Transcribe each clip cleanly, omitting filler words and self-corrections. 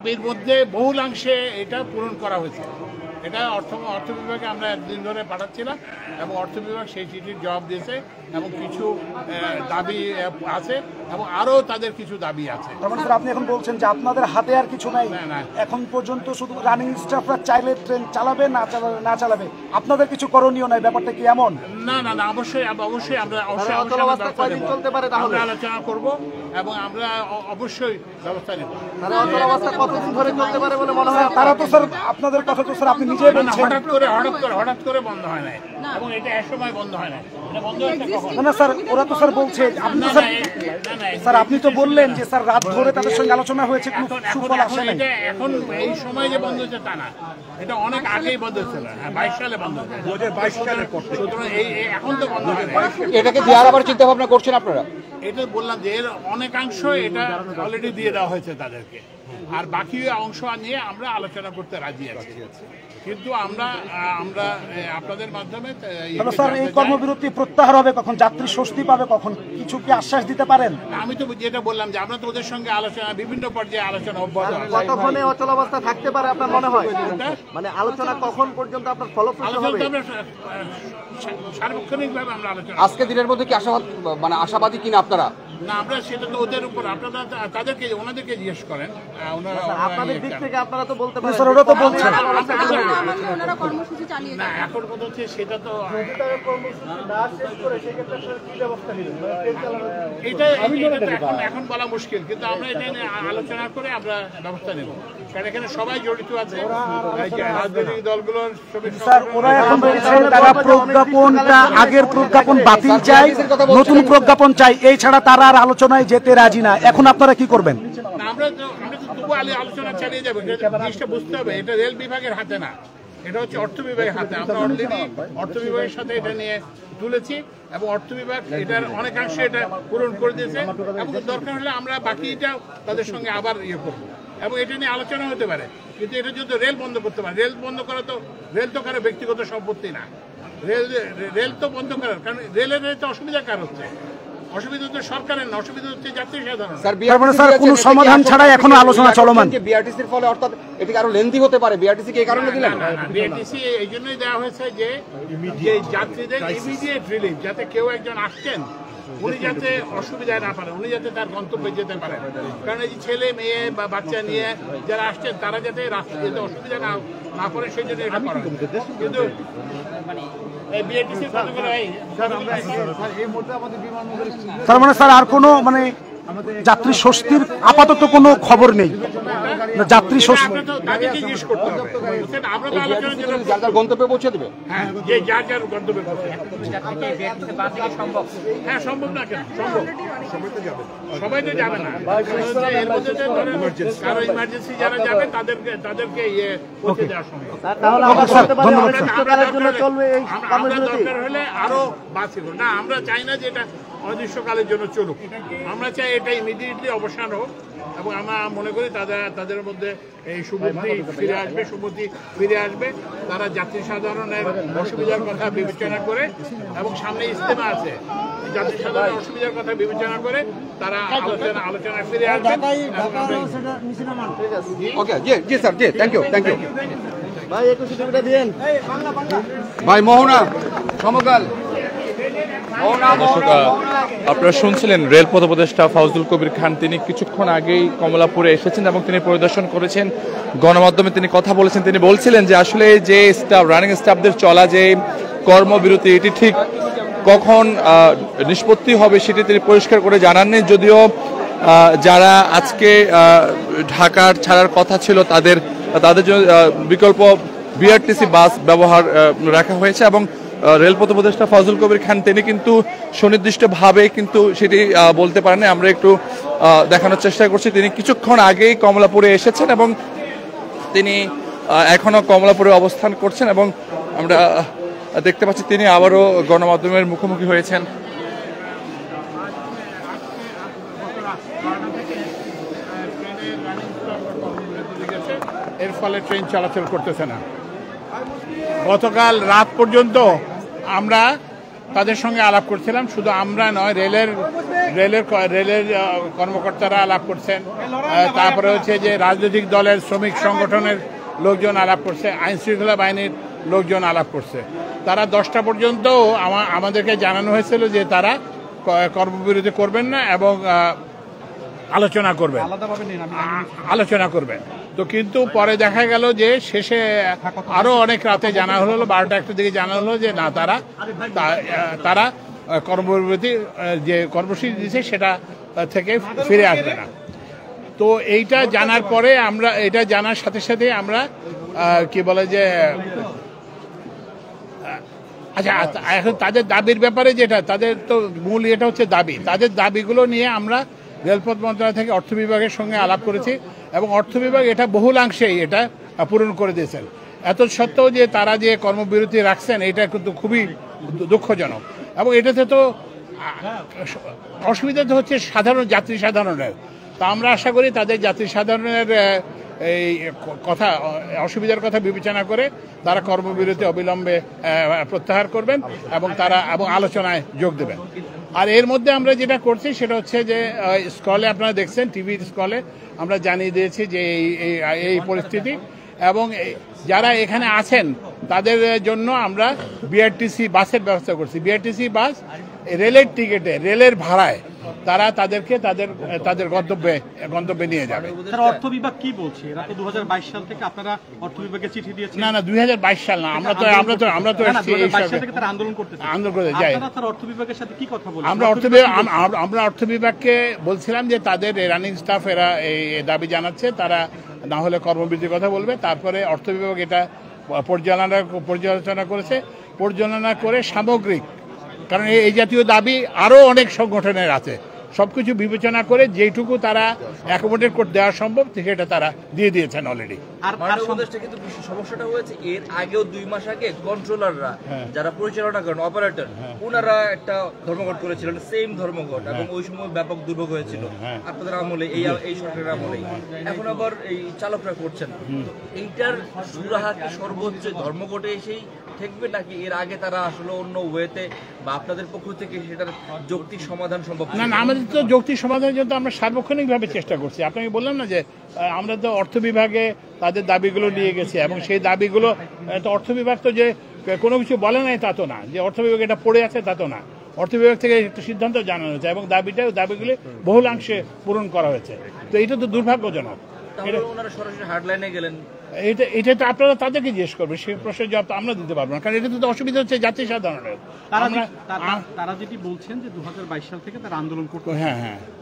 এর মধ্যে বহুলাংশে এটা পূরণ করা হয়েছে। এটা অর্থ বিভাগে আমরা একদিন ধরে পাঠাচ্ছিলাম এবং অর্থ বিভাগ সেই চিঠির জবাব দিয়েছে এবং কিছু দাবি আছে এবং আরও তাদের কিছু দাবি আছে। স্যার আপনি এখন বলছেন যে আপনাদের হাতে আর কিছু নাই, এখন পর্যন্ত শুধু রানিং স্টাফরা চাইলে ট্রেন চালাবে না চালাবে, আপনাদের কিছু করণীয় নাই, ব্যাপারটা কি এমন? না অবশ্যই আমরা আলোচনা করব এবং আমরা অবশ্যই ব্যবস্থা নেব। তারা তো স্যার আপনাদের কথা তো স্যার আপনি নিজেই বলছেন হঠাৎ করে বন্ধ হয় না এবং এটা একসময় বন্ধ হয় না, এটা বন্ধ হয়েছে কখন? না স্যার ওরা তো স্যার বলছে আপনি স্যার আপনি তো বললেন যে স্যার রাত ধরে তাদের সঙ্গে আলোচনা হয়েছে, কোনো সুফল আসে নাই। এখন এই সময় যে বন্ধ হচ্ছে তা না, এটা অনেক আগেই বন্ধ হচ্ছিল। 22 সালে বন্ধ হয়েছে, 2022 সালের পর। সুতরাং এখন তো বন্ধ হয় না। এটাকে দেওয়ার আবার চিন্তা ভাবনা করছেন আপনারা? এটা বললাম যে এর অনেকাংশ এটা অলরেডি দিয়ে দেওয়া হয়েছে তাদেরকে, আর বাকি অংশ নিয়ে আমরা আলোচনা করতে রাজি আছি। কিন্তু আমরা আপনাদের মাধ্যমে স্যার এই কর্মবিরতি প্রত্যাহার হবে কখন, যাত্রী স্বস্তি পাবে কখন, কিছু কি আশ্বাস দিতে পারেন? আমি তো যেটা বললাম যে আমরা তো ওদের সঙ্গে আলোচনা বিভিন্ন পর্যায়ে আলোচনা অব্যাহত আছে। কতক্ষণে অচল অবস্থা থাকতে পারে আপনার মনে হয়? মানে আলোচনা কখন পর্যন্ত আপনার ফলপ্রসূ হবে? সার্বক্ষণিকভাবে আমরা আলোচনা। আজকে দিনের মধ্যে কি আশাবাদী কিনা আপনারা? না, আমরা সেটা তো ওদের উপর, আপনারা তাদেরকে ওনাদেরকে জিজ্ঞেস করেন। আপনাদের দিক থেকে আপনারা তো বলতে পারেন। স্যার ওরা তো বলছেন ওনারা কর্মসূচি চালিয়ে না, এখন কথা হচ্ছে সেটা তো এখন বলা মুশকিল, কিন্তু আমরা এটা নিয়ে আলোচনা করে আমরা ব্যবস্থা নেব, কারণ এখানে সবাই জড়িত আছে, রাজনৈতিক দলগুলোর। স্যার ওরা এখন বলছেন তারা প্রজ্ঞাপনটা আগের প্রজ্ঞাপন বাতিল চাই, নতুন প্রজ্ঞাপন চাই, এই ছাড়া তারা আর আলোচনায় যেতে রাজি না। এখন আপনারা কি করবেন? আমরা তো তবু আলোচনা চালিয়ে যাবো। জিনিসটা বুঝতে হবে, এটা রেল বিভাগের হাতে না, এটা হচ্ছে অর্থ বিভাগের হাতে। আমরা অলরেডি অর্থ বিভাগের সাথে এটা নিয়ে তুলেছি এবং অর্থ বিভাগ এটার অনেকাংশে এটা পূরণ করে দিয়েছে এবং দরকার হলে আমরা বাকিটা তাদের সঙ্গে আবার করবো এবং এটা নিয়ে আলোচনা হতে পারে। কিন্তু এটা যদি রেল বন্ধ করতে পারে, রেল বন্ধ করা তো রেল তো কারো ব্যক্তিগত সম্পত্তি না, রেল তো বন্ধ করার কারণ রেলের তো অসুবিধা কার হচ্ছে? অসুবিধা হচ্ছে সরকারের না, অসুবিধা হচ্ছে যাত্রী সাধারণ। স্যার কোনো সমাধান ছাড়াই এখনো আলোচনা চলমান। বিআরটিসির ফলে অর্থাৎ এটি আরো লেন্দি হতে পারে, বিআরটিসি কে এই কারণে দিলেন? বিআরটিসি এই জন্যই দেওয়া হয়েছে যে যাত্রীদের ইমিডিয়েট রিলিফ, যাতে কেউ একজন আসছেন উনি যাতে অসুবিধায় না পারেন, উনি যাতে তার গন্তব্যে যেতে পারেন। কারণ এই যে ছেলে মেয়ে বা বাচ্চা নিয়ে যারা আসছেন তারা যাতে রাস্তা যেতে অসুবিধা না করে সেই জন্য এটা করা। কিন্তু তার মানে স্যার আর কোনো যাত্রী স্বস্তির আপাতত কোনো খবর নেই, যাত্রী স্বস্তি যার গন্তব্যে পৌঁছে দেবে। যার গন্তব্যে হ্যাঁ সম্ভব না, কেন সম্ভব? সবাই তো যাবে না, এর মধ্যে কারো ইমার্জেন্সি যারা যাবে তাদেরকে পৌঁছে দেওয়া সম্ভব। দরকার হলে আরো বাঁচিল না, আমরা চাই না যে এটা অনির্দিষ্টকালের জন্য চলুক, আমরা চাই এটা ইমিডিয়েটলি অবসান হোক এবং আমরা মনে করি তাদের মধ্যে এই সুবুদ্ধি ফিরে আসবে। তারা যাত্রী সাধারণের অসুবিধার কথা বিবেচনা করে এবং সামনে ইজতেমা আছে, যাত্রী সাধারণের অসুবিধার কথা বিবেচনা করে তারা আলোচনা ফিরে আসবে। ভাই মোহনা সমকাল। আপনারা শুনছিলেন রেলপথ উপদেষ্টা ফাউজুল কবির খান, তিনি কিছুক্ষণ আগেই কমলাপুরে এসেছেন এবং তিনি পরিদর্শন করেছেন, গণমাধ্যমে তিনি কথা বলেছেন। তিনি বলছিলেন যে আসলে যে রানিং স্টাফদের চলা যে কর্মবিরতি এটি ঠিক কখন নিষ্পত্তি হবে সেটি তিনি পরিষ্কার করে জানাননি। যদিও যারা আজকে ঢাকার ছাড়ার কথা ছিল তাদের জন্য বিকল্প বিআরটিসি বাস ব্যবহার রাখা হয়েছে এবং রেলপথ উপদেষ্টা ফাউজুল কবির খান তিনি কিন্তু সুনির্দিষ্টভাবে কিন্তু সেটি বলতে পারেন। আমরা একটু দেখানোর চেষ্টা করছি। তিনি কিছুক্ষণ আগেই কমলাপুরে এসেছেন এবং তিনি এখনো কমলাপুরে অবস্থান করছেন এবং আমরা দেখতে পাচ্ছি তিনি আবারও গণমাধ্যমের মুখোমুখি হয়েছেন। এর ফলে ট্রেন চলাচল করতেছে না। গতকাল রাত পর্যন্ত আমরা তাদের সঙ্গে আলাপ করছিলাম। শুধু আমরা নয়, রেলের কর্মকর্তারা আলাপ করছেন, তারপরে হচ্ছে যে রাজনৈতিক দলের শ্রমিক সংগঠনের লোকজন আলাপ করছে, আইন শৃঙ্খলা বাহিনীর লোকজন আলাপ করছে। তারা 10টা পর্যন্ত আমাদেরকে জানানো হয়েছিল যে তারা কর্মবিরতি করবেন না এবং আলোচনা করবেন। তো কিন্তু পরে দেখা গেল যে শেষে আরো অনেক রাতে জানা হলো, 12টা-1টার দিকে জানা হলো যে না, তারা কর্মবিরতি যে কর্মসূচি দিয়েছে সেটা থেকে ফিরে আসবে না। তো এইটা জানার পরে এটা জানার সাথে সাথে আমরা কি বলে যে আচ্ছা, এখন তাদের দাবির ব্যাপারে যেটা, তাদের তো মূল এটা হচ্ছে দাবি। তাদের দাবিগুলো নিয়ে আমরা রেলপথ মন্ত্রণালয় থেকে অর্থ বিভাগের সঙ্গে আলাপ করেছি এবং অর্থ বিভাগ এটা বহুলাংশেই এটা পূরণ করে দিয়েছেন। এত সত্ত্বেও যে তারা যে কর্মবিরতি রাখছেন এটা কিন্তু খুবই দুঃখজনক এবং এটাতে তো অসুবিধা তো হচ্ছে যাত্রী সাধারণের। তা আমরা আশা করি তাদের যাত্রী সাধারণের এই অসুবিধার কথা বিবেচনা করে তারা কর্মবিরতি অবিলম্বে প্রত্যাহার করবেন এবং আলোচনায় যোগ দেবেন। আর এর মধ্যে আমরা যেটা করছি সেটা হচ্ছে যে স্কলে আপনারা দেখছেন, টিভির স্কলে আমরা জানিয়ে দিয়েছি যে এই পরিস্থিতি এবং যারা এখানে আছেন তাদের জন্য আমরা বিআরটিসি বাসের ব্যবস্থা করছি। বিআরটিসি বাস রেলের টিকিটে, রেলের ভাড়ায় তারা তাদেরকে তাদের গন্তব্যে নিয়ে যাবে। অর্থ বিভাগ কি বলছে? এরা তো 2022 সাল থেকে আপনারা অর্থ বিভাগে চিঠি দিয়েছেন। না 2022 সাল না, আমরা তো এসেছি এই সালে থেকে তারা আন্দোলন করতে যাই। আপনারা অর্থ বিভাগের সাথে কি কথা বলেন? আমরা অর্থ বিভাগকে বলছিলাম যে তাদের রানিং স্টাফ এরা এই দাবি জানাচ্ছে, তারা না হলে কর্মবিরতির কথা বলবে। তারপরে অর্থ বিভাগ এটা পর্যালোচনা করেছে, পর্যালোচনা করে সামগ্রিক, কারণ এই জাতীয় দাবি আরো অনেক সংগঠনের আছে, সবকিছু বিবেচনা করে যেটুকু তারা অ্যাকোমোডেট করতে দেওয়া সম্ভব সেটা তারা দিয়ে দিয়েছেন অলরেডি। কিন্তু সমস্যাটা হয়েছে এর আগেও 2 মাস আগে কন্ট্রোলাররা যারা পরিচালনা করেন, অপারেটর, ওনারা একটা ধর্মঘট করেছিলেন, সেম ধর্মঘট, এবং ওই সময় ব্যাপক দুর্ভোগ হয়েছিল আপনাদের আমলে, এই সরকারের আমলে। এখন আবার এই চালকরা করছেন। এইটার সুরাহা কি সর্বোচ্চ ধর্মঘটে এসেই ঠেকবে নাকি এর আগে তারা আসলে অন্য ওয়েতে বা আপনাদের পক্ষ থেকে সেটার যৌক্তিক সমাধান সম্ভব? না, আমাদের তো যৌক্তিক সমাধানের জন্য আমরা সার্বক্ষণিকভাবে চেষ্টা করছি। আপনাকে বললাম না যে আমরা তো অর্থ বিভাগে তাদের দাবিগুলো নিয়ে গেছি এবং সেই দাবিগুলো তো অর্থ বিভাগ তো যে কোনো কিছু বলে নাই তা তো না, যে অর্থ বিভাগ এটা পড়ে আছে তা তো না। অর্থ বিভাগ থেকে একটা সিদ্ধান্ত জানানো হয়েছে এবং দাবিগুলি বহুলাংশে পূরণ করা হয়েছে। তো এটা তো দুর্ভাগ্যজনক। এটা তো আপনারা তাদেরকে জিজ্ঞেস করবে, সেই প্রশ্নের জবাব তো আমরা দিতে পারবো না, কারণ এটা তো অসুবিধা হচ্ছে যাত্রী সাধারণের। তারা যেটি বলছেন যে 2022 সাল থেকে তারা আন্দোলন করতে,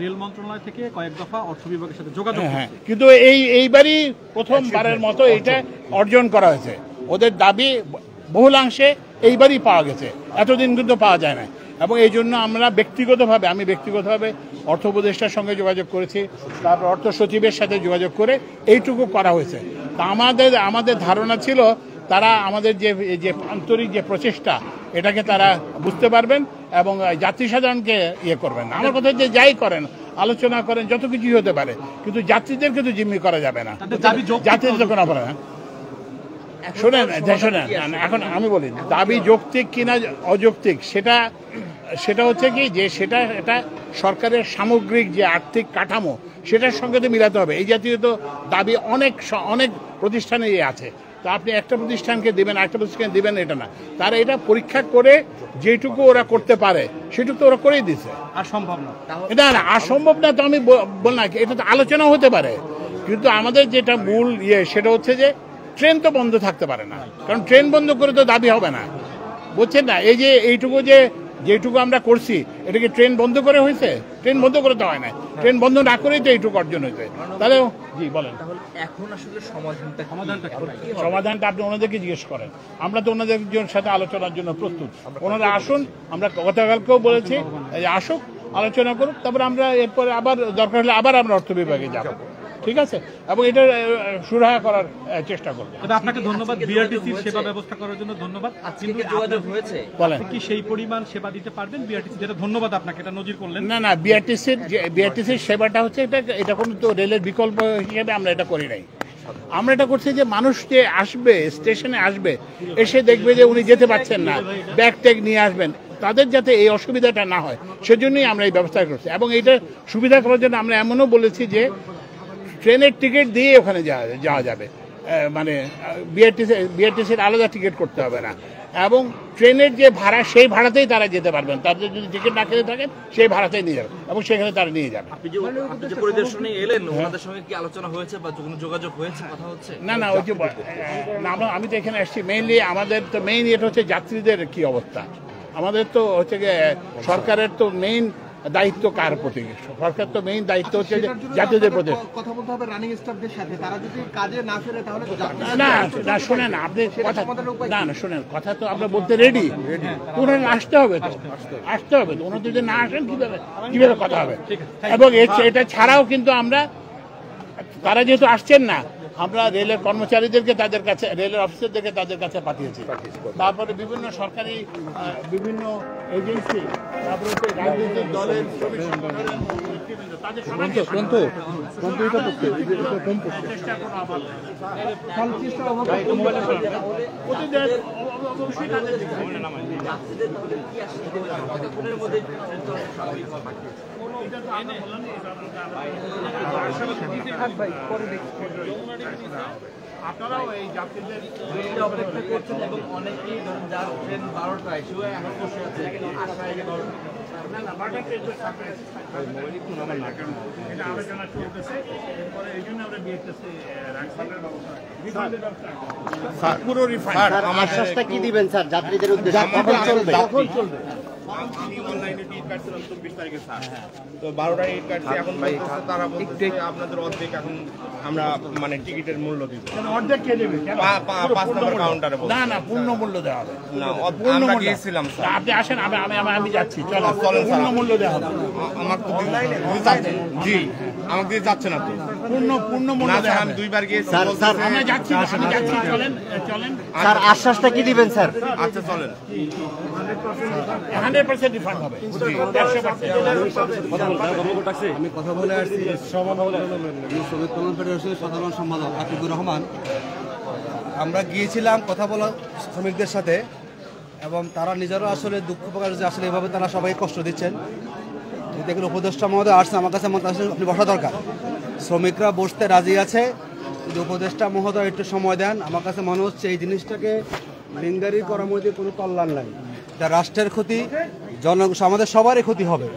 রেল মন্ত্রণালয় থেকে কয়েক দফা অর্থ বিভাগের সাথে যোগাযোগ, কিন্তু এইবারই প্রথমবারের মতো এটা অর্জন করা হয়েছে। ওদের দাবি বহুলাংশে এইবারই পাওয়া গেছে, এতদিন কিন্তু পাওয়া যায় না। এবং এই জন্য আমরা আমি ব্যক্তিগতভাবে অর্থ উপদেষ্টার সঙ্গে যোগাযোগ করেছি, তারপর অর্থ সচিবের সাথে যোগাযোগ করে এইটুকু করা হয়েছে। তা আমাদের ধারণা ছিল তারা আমাদের যে আন্তরিক যে প্রচেষ্টা এটাকে তারা বুঝতে পারবেন এবং যাত্রী সাধারণকে করবেন না। আমার কথা যে যাই করেন, আলোচনা করেন, যত কিছুই হতে পারে, কিন্তু যাত্রীদেরকে তো জিম্মি করা যাবে না। যাত্রীদের যখন অপরাধ শোনেন, এখন আমি বলি দাবি যৌক্তিক কিনা অযৌক্তিক সেটা হচ্ছে কি যে এটা সরকারের সামগ্রিক যে আর্থিক কাঠামো সেটার সঙ্গে তো মিলাতে হবে। এই জাতীয় তো দাবি অনেক প্রতিষ্ঠানে আছে, তো আপনি একটা প্রতিষ্ঠানকে দিবেন আরেকটা প্রতিষ্ঠানকে দিবেন এটা না, তারা এটা পরীক্ষা করে যেটুকু ওরা করতে পারে সেটুকু তো ওরা করেই দিচ্ছে। আর সম্ভব না না, আর সম্ভব না তো আমি বললাম, এটা তো আলোচনা হতে পারে, কিন্তু আমাদের যেটা মূল সেটা হচ্ছে যে ট্রেন তো বন্ধ থাকতে পারে না, কারণ ট্রেন বন্ধ করে তো দাবি হবে না, বুঝছেন না? এই যে যেটুকু আমরা করছি এটাকে ট্রেন বন্ধ করে হয়েছে? ট্রেন বন্ধ করে তো হয় না, ট্রেন বন্ধ না করেই তো এইটুকু অর্জন হয়েছে। তাহলে জি বলেন, এখন আসলে সমাধানটা আপনি ওনাদেরকে জিজ্ঞেস করেন। আমরা তো ওনাদের সাথে আলোচনার জন্য প্রস্তুত, ওনারা আসুন, আমরা গতকালকেও বলেছি আসুক, আলোচনা করুক, তারপরে আমরা এরপরে আবার দরকার হলে আবার আমরা অর্থ বিভাগে যাব, ঠিক আছে, এবং এটা সুরাহা করার চেষ্টা করবো। আপনাকে ধন্যবাদ, বিআরটিসির সেবা ব্যবস্থা করার জন্য ধন্যবাদ। যোগাযোগ হয়েছে, বলেন কি সেই পরিমাণ সেবা দিতে পারবেন বিআরটিসি? যেটা ধন্যবাদ আপনাকে, এটা নজির করলেন। না, বিআরটিসির সেবাটা হচ্ছে এটা কোনো তো রেলের বিকল্প হিসেবে আমরা এটা করি নাই। আমরা এটা করছি যে মানুষ যে আসবে, স্টেশনে আসবে, এসে দেখবে যে উনি যেতে পারছেন না, ব্যাগ ট্যাগ নিয়ে আসবেন, তাদের যাতে এই অসুবিধাটা না হয় সেজন্যই আমরা এই ব্যবস্থা করছি। এবং এইটা সুবিধা করার জন্য আমরা এমনও বলেছি যে ট্রেনের টিকিট দিয়ে ওখানে যাওয়া যাবে, মানে বিআরটিসির আলাদা টিকিট করতে হবে না, এবং ট্রেনের যে ভাড়া সেই ভাড়াতেই তারা যেতে পারবেন, তাদের যদি টিকিট না কিনে থাকেন সেই ভাড়াতেই নিয়ে যাবেন এবং সেখানে তারা নিয়ে যাবে। আপনি যে পরিদর্শনে এলেন ওনাদের সঙ্গে কি আলোচনা হয়েছে বা কোনো যোগাযোগ হয়েছে, কথা হচ্ছে? না ওই যে আমি তো এখানে আসছি মেইনলি, আমাদের তো মেইন এটা হচ্ছে যাত্রীদের কি অবস্থা। আমাদের তো হচ্ছে গিয়ে সরকারের তো মেইন দায়িত্ব কার প্রতি? সরকার তো মেইন দায়িত্ব হচ্ছে যাত্রীদের প্রতি। কথা বলতে হবে রানিং স্টাফদের সাথে, তারা যদি কাজে না ফেরে তাহলে না শোনেন আপনি কথা, না শোনেন কথা তো আমরা বলতে রেডি, ওনারা আসতে হবে তো, ওনারা যদি না আসেন কিভাবে কথা হবে? এবং এটা ছাড়াও কিন্তু আমরা, তারা যেহেতু আসছেন না, আমরা রেলের কর্মচারীদেরকে তাদের কাছে, রেলের অফিসারদেরকে তাদের কাছে পাঠিয়েছি। তারপরে বিভিন্ন সরকারি বিভিন্ন এজেন্সি, তারপরে রাজনৈতিক দলের তাদের সবাইকে আপনারাও এই যাত্রীদের অপেক্ষা করছেন এবং অনেকেই ধরেন যার ট্রেন 12টায় সেও এখন বসে আছে আশায় আলোচনা চলতেছে, এরপরে এই জন্য আমরা পুরো রিফান্ড। আমার আশ্বাসটা কি দিবেন স্যার যাত্রীদের উদ্দেশ্যে? কখন চলবে? আমি অনলাইনে টিকিট কাটছিলাম 24 তারিখে স্যার, তো 12টায় টিকিট কাটছি, এখন তারা বলছে আপনাদের অর্ধেক এখন আমরা মানে টিকিটের মূল্য দিব। অর্ধেক কে দেবে? 5 নম্বর কাউন্টারে না পূর্ণ মূল্য দেওয়া হবে। না আমরা গিয়েছিলাম স্যার। আপনি আসেন, আমি যাচ্ছি, চলেন পূর্ণ মূল্য দেওয়া হবে। আমার তো জি আমাকে দিয়ে যাচ্ছে না তো পূর্ণ মূল্য দেওয়া হবে। আমি 2 বার গিয়েছি, আমরা যাচ্ছি, চলেন স্যার আশ্বাসটা কি দিবেন স্যার? আচ্ছা চলেন, 100% রিফান্ড হবে। আমি কথা বলে আসছি শ্রমিক কল্যাণ ফেডারেশনের সাধারণ সম্পাদক আতিকুর রহমান। আমরা গিয়েছিলাম কথা বলা শ্রমিকদের সাথে, এবং তারা নিজেরও আসলে দুঃখ প্রকাশ যে আসলে এভাবে তারা সবাই কষ্ট দিচ্ছেন। দেখুন উপদেষ্টা মহোদয় আসছে আমার কাছে, আপনি বসা দরকার, শ্রমিকরা বসতে রাজি আছে, যদি উপদেষ্টা মহোদয় একটু সময় দেন। আমার কাছে মনে হচ্ছে এই জিনিসটাকে লিঙ্গারি করার মধ্যে কোনো কল্যাণ নাই, যা রাষ্ট্রের ক্ষতি, আমাদের সবারই ক্ষতি হবে।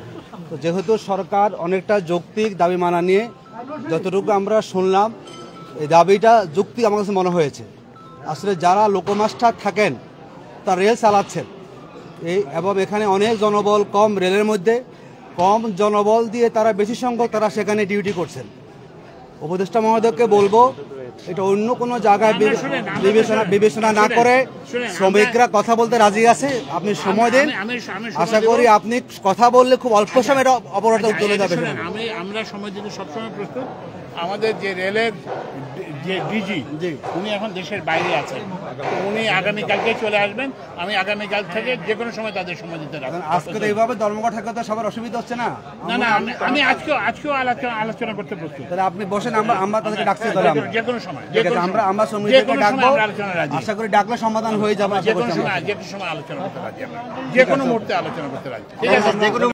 তো যেহেতু সরকার অনেকটা যৌক্তিক দাবি মানা নিয়ে, যতটুকু আমরা শুনলাম এই দাবিটা যুক্তি আমার কাছে মনে হয়েছে। আসলে যারা লোকোমাস্টার থাকেন তারা রেল চালাচ্ছেন এবং এখানে অনেক জনবল কম, রেলের মধ্যে কম জনবল দিয়ে তারা বেশি সংখ্যক তারা সেখানে ডিউটি করছেন। উপদেষ্টা মহোদয়কে বলবো এটা অন্য কোনো জায়গায় বিবেচনা না করে শ্রমিকরা কথা বলতে রাজি আছে, আপনি সময় দেন, আশা করি আপনি কথা বললে খুব অল্প সময় অপরাধ চলে যাবে। আমরা সময় দিতে সবসময় প্রস্তুত। আমাদের যে রেলের যে ডিজি, উনি এখন দেশের বাইরে আছেন, উনি আগামীকালকে চলে আসবেন। আমি আগামীকাল থেকে যে কোনো সময় তাদের সময় দিতে রাখবো। আজকে তো এইভাবে ধর্মঘট থাকলে তো সবার অসুবিধা হচ্ছে না? না আমি আজকেও আলোচনা করতে প্রস্তুত। তাহলে আপনি বসেন, আমরা তাদেরকে ডাকছি, তাহলে যে কোনো সময় আমরা শ্রমিকদেরকে ডাকবো, আলোচনা রাজি। আশা করি ডাকলে সমাধান হয়ে যাবে। যে কোনো সময় আলোচনা করতে রাজি, যে কোনো মুহূর্তে আলোচনা করতে রাজি। ঠিক আছে।